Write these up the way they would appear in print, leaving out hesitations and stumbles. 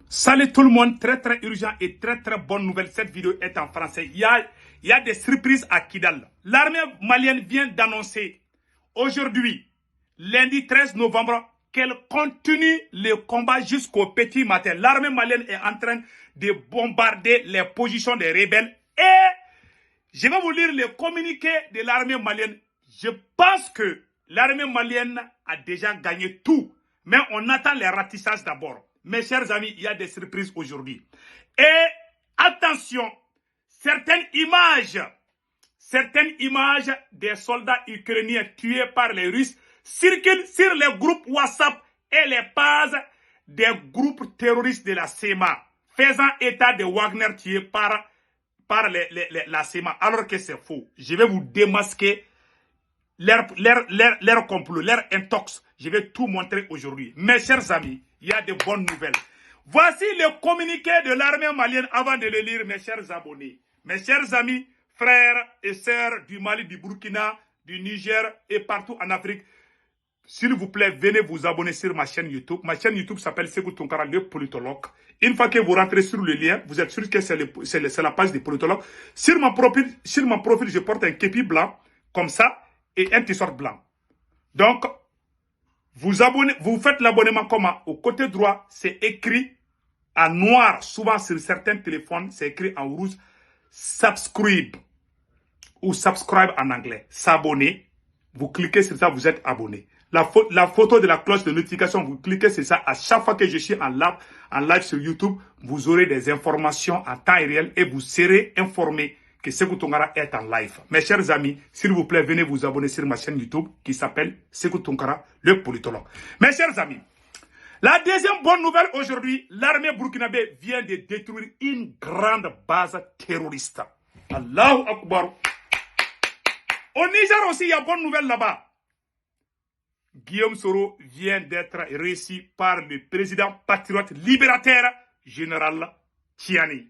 Salut tout le monde, très urgent et très bonne nouvelle. Cette vidéo est en français. Il y a des surprises à Kidal. L'armée malienne vient d'annoncer aujourd'hui, lundi 13 novembre, qu'elle continue le combat jusqu'au petit matin. L'armée malienne est en train de bombarder les positions des rebelles. Et je vais vous lire le communiqué de l'armée malienne. Je pense que l'armée malienne a déjà gagné tout. Mais on attend les ratissages d'abord. Mes chers amis, il y a des surprises aujourd'hui. Et attention, certaines images des soldats ukrainiens tués par les Russes circulent sur les groupes WhatsApp et les pages des groupes terroristes de la CEMA, faisant état de Wagner tués par la CEMA, alors que c'est faux. Je vais vous démasquer leur complot, leur intox. Je vais tout montrer aujourd'hui. Mes chers amis, il y a de bonnes nouvelles. Voici le communiqué de l'armée malienne avant de le lire, mes chers abonnés. Mes chers amis, frères et sœurs du Mali, du Burkina, du Niger et partout en Afrique. S'il vous plaît, venez vous abonner sur ma chaîne YouTube. Ma chaîne YouTube s'appelle Sekou Tounkara, le politologue. Une fois que vous rentrez sur le lien, vous êtes sûr que c'est la page des politologues. Sur mon profil, je porte un képi blanc, comme ça, et un t-shirt blanc. Donc, vous faites l'abonnement comment? Au côté droit, c'est écrit en noir. Souvent, sur certains téléphones, c'est écrit en rouge. Subscribe. Ou subscribe en anglais. S'abonner. Vous cliquez sur ça, vous êtes abonné. La photo de la cloche de notification, vous cliquez sur ça. À chaque fois que je suis en live sur YouTube, vous aurez des informations en temps réel et vous serez informé que Sekou Tounkara est en live. Mes chers amis, s'il vous plaît, venez vous abonner sur ma chaîne YouTube qui s'appelle Sekou Tounkara, le politologue. Mes chers amis, la deuxième bonne nouvelle aujourd'hui, l'armée burkinabé vient de détruire une grande base terroriste. Allahu Akbar. Au Niger aussi, il y a bonne nouvelle là-bas. Guillaume Soro vient d'être reçu par le président patriote libérateur, général Tiani.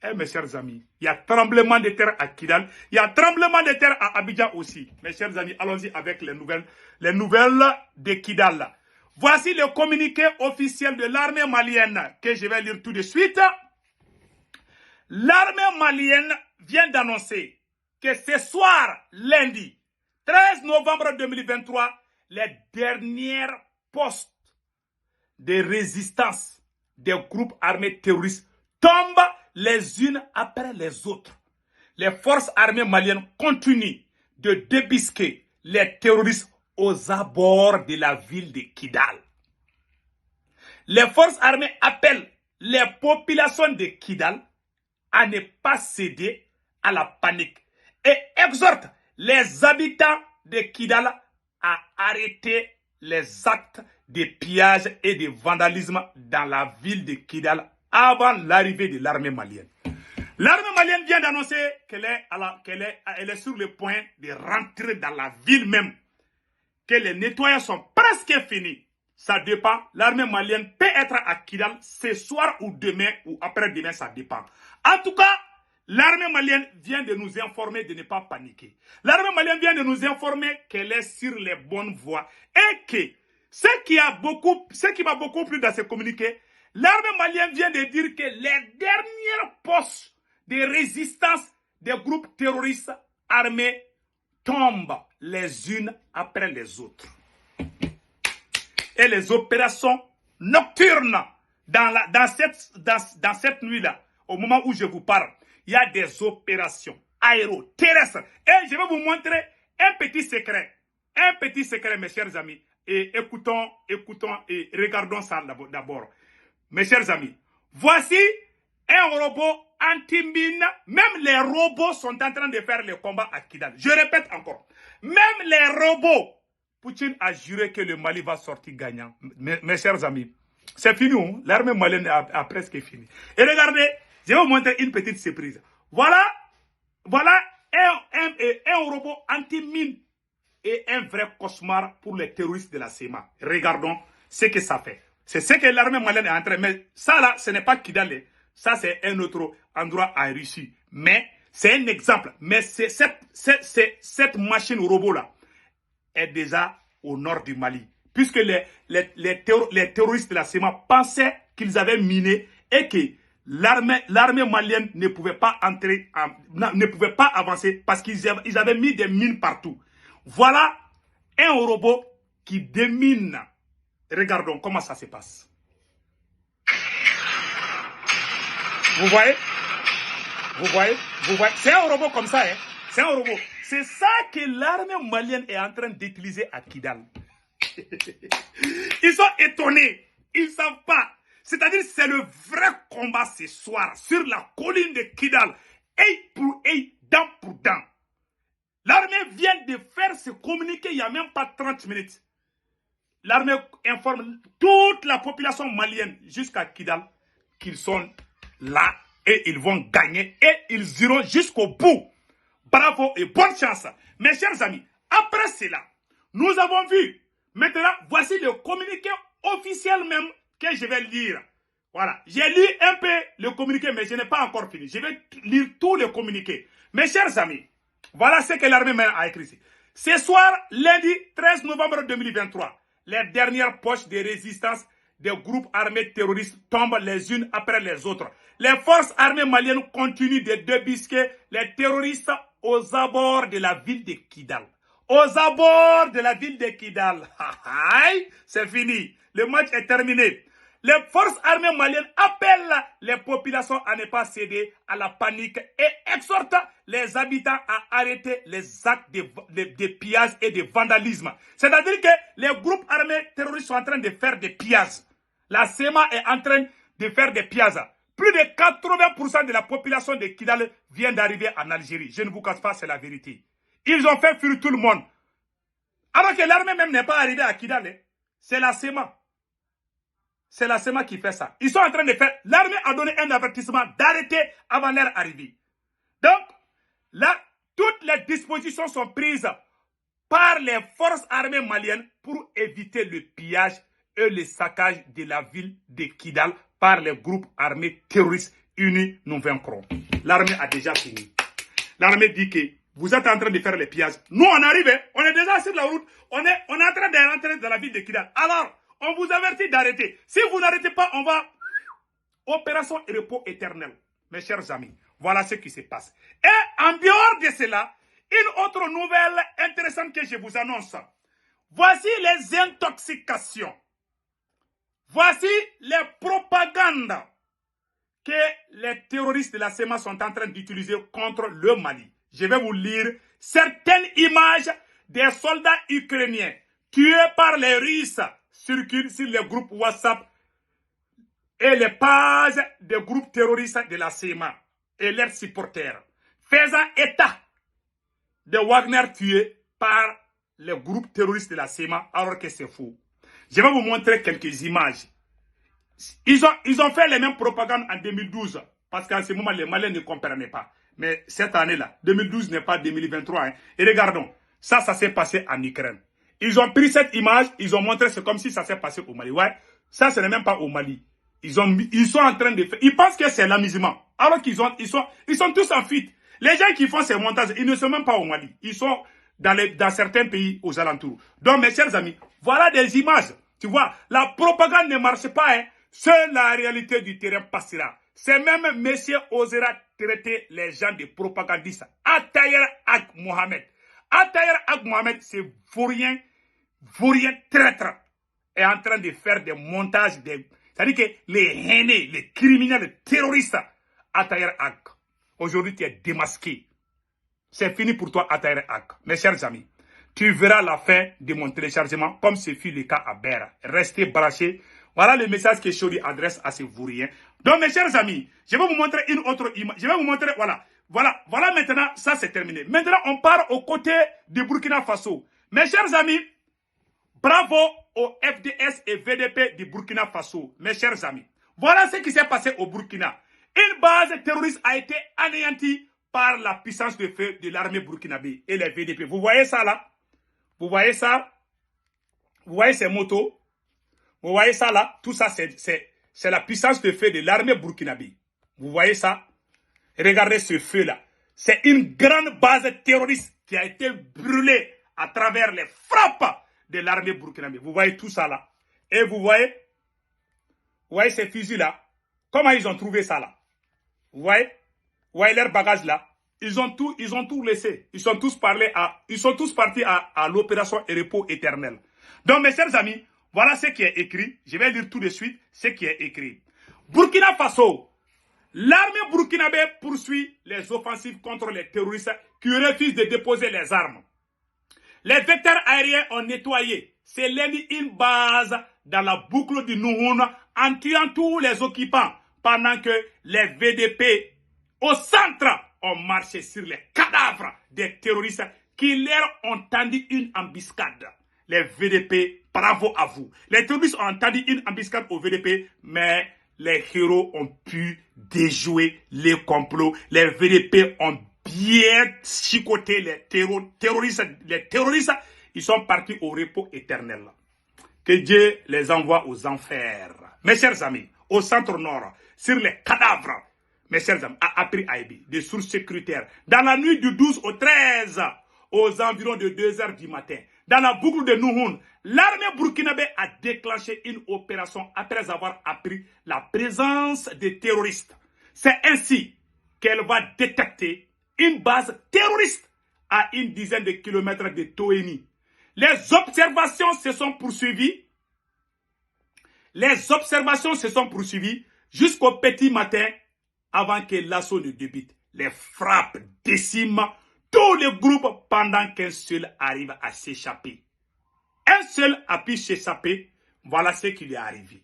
Eh mes chers amis, il y a tremblement de terre à Kidal, il y a tremblement de terre à Abidjan aussi. Mes chers amis, allons-y avec les nouvelles de Kidal. Voici le communiqué officiel de l'armée malienne que je vais lire tout de suite. L'armée malienne vient d'annoncer que ce soir, lundi 13 novembre 2023, les dernières postes de résistance des groupes armés terroristes tombent les unes après les autres. Les forces armées maliennes continuent de débusquer les terroristes aux abords de la ville de Kidal. Les forces armées appellent les populations de Kidal à ne pas céder à la panique et exhortent les habitants de Kidal à arrêter les actes de pillage et de vandalisme dans la ville de Kidal avant l'arrivée de l'armée malienne. L'armée malienne vient d'annoncer qu'elle est sur le point de rentrer dans la ville même, que les nettoyages sont presque finis. Ça dépend. L'armée malienne peut être à Kidal ce soir ou demain ou après-demain, ça dépend. En tout cas, l'armée malienne vient de nous informer de ne pas paniquer. L'armée malienne vient de nous informer qu'elle est sur les bonnes voies et que ce qui m'a beaucoup plu dans ce communiqué, l'armée malienne vient de dire que les dernières postes de résistance des groupes terroristes armés tombent les unes après les autres. Et les opérations nocturnes dans cette nuit-là, au moment où je vous parle, il y a des opérations aéroterrestres. Et je vais vous montrer un petit secret. Un petit secret, mes chers amis. Et écoutons et regardons ça d'abord. Mes chers amis, voici un robot anti-mine. Même les robots sont en train de faire le combat à Kidal. Je répète encore. Même les robots. Poutine a juré que le Mali va sortir gagnant. Mes chers amis, c'est fini. Hein? L'armée malienne a presque fini. Et regardez, je vais vous montrer une petite surprise. Voilà un robot anti-mine et un vrai cauchemar pour les terroristes de la CEMA. Regardons ce que ça fait. C'est ce que l'armée malienne est en train de... Mais ça là, ce n'est pas Kidal. Ça, c'est un autre endroit en Russie. Mais c'est un exemple. Mais cette machine robot là est déjà au nord du Mali. Puisque les terroristes de la CEMA pensaient qu'ils avaient miné et que l'armée malienne ne pouvait pas entrer, ne pouvait pas avancer parce qu'ils avaient mis des mines partout. Voilà un robot qui démine. Regardons comment ça se passe. Vous voyez? Vous voyez? Vous voyez? C'est un robot comme ça, hein? C'est un robot. C'est ça que l'armée malienne est en train d'utiliser à Kidal. Ils sont étonnés. Ils ne savent pas. C'est-à-dire c'est le vrai combat ce soir sur la colline de Kidal. Œil pour œil, dent pour dent. L'armée vient de faire ce communiqué il n'y a même pas 30 minutes. L'armée informe toute la population malienne jusqu'à Kidal qu'ils sont là et ils vont gagner et ils iront jusqu'au bout. Bravo et bonne chance. Mes chers amis, après cela, nous avons vu. Maintenant, voici le communiqué officiel même que je vais lire. Voilà, j'ai lu un peu le communiqué, mais je n'ai pas encore fini. Je vais lire tout le communiqué. Mes chers amis, voilà ce que l'armée a écrit ici. Ce soir, lundi 13 novembre 2023, les dernières poches de résistance des groupes armés terroristes tombent les unes après les autres. Les forces armées maliennes continuent de débusquer les terroristes aux abords de la ville de Kidal. Aux abords de la ville de Kidal. C'est fini. Le match est terminé. Les forces armées maliennes appellent les populations à ne pas céder à la panique et exhortent les habitants à arrêter les actes de pillage et de vandalisme. C'est-à-dire que les groupes armés terroristes sont en train de faire des pillages. La SEMA est en train de faire des pillages. Plus de 80% de la population de Kidal vient d'arriver en Algérie. Je ne vous cache pas, c'est la vérité. Ils ont fait fuir tout le monde. Alors que l'armée même n'est pas arrivée à Kidal. C'est la SEMA. C'est la SEMA qui fait ça. Ils sont en train de faire... L'armée a donné un avertissement d'arrêter avant leur arrivée. Donc, là, toutes les dispositions sont prises par les forces armées maliennes pour éviter le pillage et le saccage de la ville de Kidal par les groupes armés terroristes unis, nous vaincrons. L'armée a déjà fini. L'armée dit que vous êtes en train de faire les pillages. Nous, on arrive, on est déjà sur la route, on est en train de rentrer dans la ville de Kidal. Alors, on vous avertit d'arrêter. Si vous n'arrêtez pas, on va... Opération repos éternel. Mes chers amis, voilà ce qui se passe. Et en dehors de cela, une autre nouvelle intéressante que je vous annonce. Voici les intoxications. Voici les propagandes que les terroristes de la SEMA sont en train d'utiliser contre le Mali. Je vais vous lire certaines images des soldats ukrainiens tués par les Russes circulent sur les groupes WhatsApp et les pages des groupes terroristes de la SEMA et leurs supporters, faisant état de Wagner tués par les groupes terroristes de la SEMA, alors que c'est faux. Je vais vous montrer quelques images. Ils ont fait les mêmes propagandes en 2012, parce qu'en ce moment, les Maliens ne comprenaient pas. Mais cette année-là, 2012 n'est pas 2023. Hein. Et regardons, ça s'est passé en Ukraine. Ils ont pris cette image, ils ont montré, c'est comme si ça s'est passé au Mali. Ouais, ça, ce n'est même pas au Mali. Ils sont en train de faire... Ils pensent que c'est l'amusement. Alors qu'ils sont tous en fuite. Les gens qui font ces montages, ils ne sont même pas au Mali. Ils sont dans certains pays aux alentours. Donc, mes chers amis, voilà des images. Tu vois, la propagande ne marche pas. Hein. Seule la réalité du terrain passera. C'est même monsieur osera traiter les gens de propagandistes. Atayer Ag Mohamed. Atayer Ag Mohamed, c'est vaurien traître. Est en train de faire des montages. C'est-à-dire que les haineux, les criminels, les terroristes, Atayer Ag. Aujourd'hui, tu es démasqué. C'est fini pour toi, Atayer Ag. Mes chers amis, tu verras la fin de mon téléchargement, comme ce fut le cas à Bera. Restez branchés. Voilà le message que Chori adresse à ces vauriens. Donc, mes chers amis, je vais vous montrer une autre image. Je vais vous montrer, voilà maintenant, ça c'est terminé. Maintenant, on part aux côtés du Burkina Faso. Mes chers amis, bravo au FDS et VDP du Burkina Faso. Mes chers amis, voilà ce qui s'est passé au Burkina. Une base terroriste a été anéantie par la puissance de feu de l'armée burkinabé et les VDP. Vous voyez ça là? Vous voyez ça? Vous voyez ces motos? Vous voyez ça là? Tout ça, c'est la puissance de feu de l'armée burkinabé. Vous voyez ça? Regardez ce feu-là. C'est une grande base terroriste qui a été brûlée à travers les frappes de l'armée burkinabé. Vous voyez tout ça là? Et vous voyez ces fusils-là? Comment ils ont trouvé ça là? Vous voyez? Vous voyez leur bagage là? Ils ont tout laissé. Ils sont tous partis à l'opération repos éternel. Donc, mes chers amis, voilà ce qui est écrit. Je vais lire tout de suite ce qui est écrit. Burkina Faso. L'armée burkinabé poursuit les offensives contre les terroristes qui refusent de déposer les armes. Les vecteurs aériens ont nettoyé c'est lundi une base dans la boucle du Nouhoun en tuant tous les occupants pendant que les VDP au centre ont marché sur les cadavres des terroristes qui leur ont tendu une embuscade. Les VDP, bravo à vous. Les terroristes ont tendu une embuscade au VDP, mais les héros ont pu déjouer les complots. Les VDP ont bien chicoté les terroristes. Les terroristes, ils sont partis au repos éternel. Que Dieu les envoie aux enfers. Mes chers amis, au centre nord, sur les cadavres, mes chers amis, à Apri Aïbi, des sources sécuritaires, dans la nuit du 12 au 13, aux environs de 2 h du matin, dans la boucle de Nouhoun, l'armée burkinabé a déclenché une opération après avoir appris la présence des terroristes. C'est ainsi qu'elle va détecter une base terroriste à une dizaine de kilomètres de Toeni. Les observations se sont poursuivies. Jusqu'au petit matin avant que l'assaut ne débute. Les frappes déciment tous les groupes pendant qu'un seul arrive à s'échapper. Un seul a pu s'échapper, voilà ce qui lui est arrivé.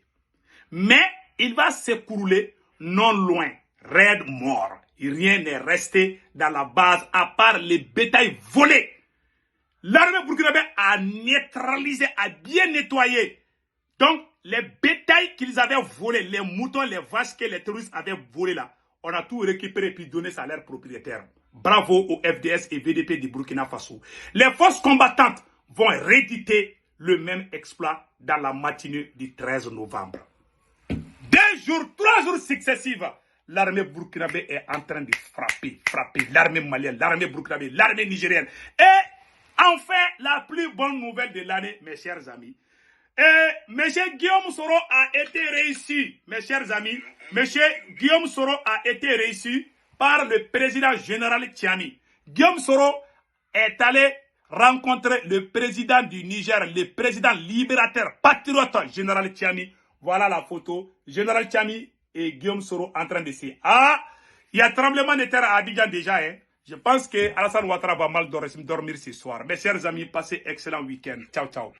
Mais il va s'écrouler non loin, raide mort. Rien n'est resté dans la base à part les bétails volés. L'armée burkinabé a neutralisé, a bien nettoyé. Donc, les bétails qu'ils avaient volés, les moutons, les vaches que les terroristes avaient volés là, on a tout récupéré et puis donné ça à leurs propriétaires. Bravo au FDS et VDP du Burkina Faso. Les forces combattantes vont rééditer le même exploit dans la matinée du 13 novembre. 3 jours successifs, l'armée burkinabé est en train de frapper l'armée malienne, l'armée burkinabé, l'armée nigérienne. Et enfin, la plus bonne nouvelle de l'année, mes chers amis. M. Guillaume Soro a été réussi, mes chers amis. M. Guillaume Soro a été réussi par le président général Tchani. Guillaume Soro est allé rencontrer le président du Niger, le président libérateur, patriote, général Tchani. Voilà la photo. Général Tchani et Guillaume Soro en train de se... Ah, il y a tremblement de terre à Abidjan déjà, hein. Je pense que Alassane Ouattara va mal dormir ce soir. Mes chers amis, passez excellent week-end. Ciao, ciao.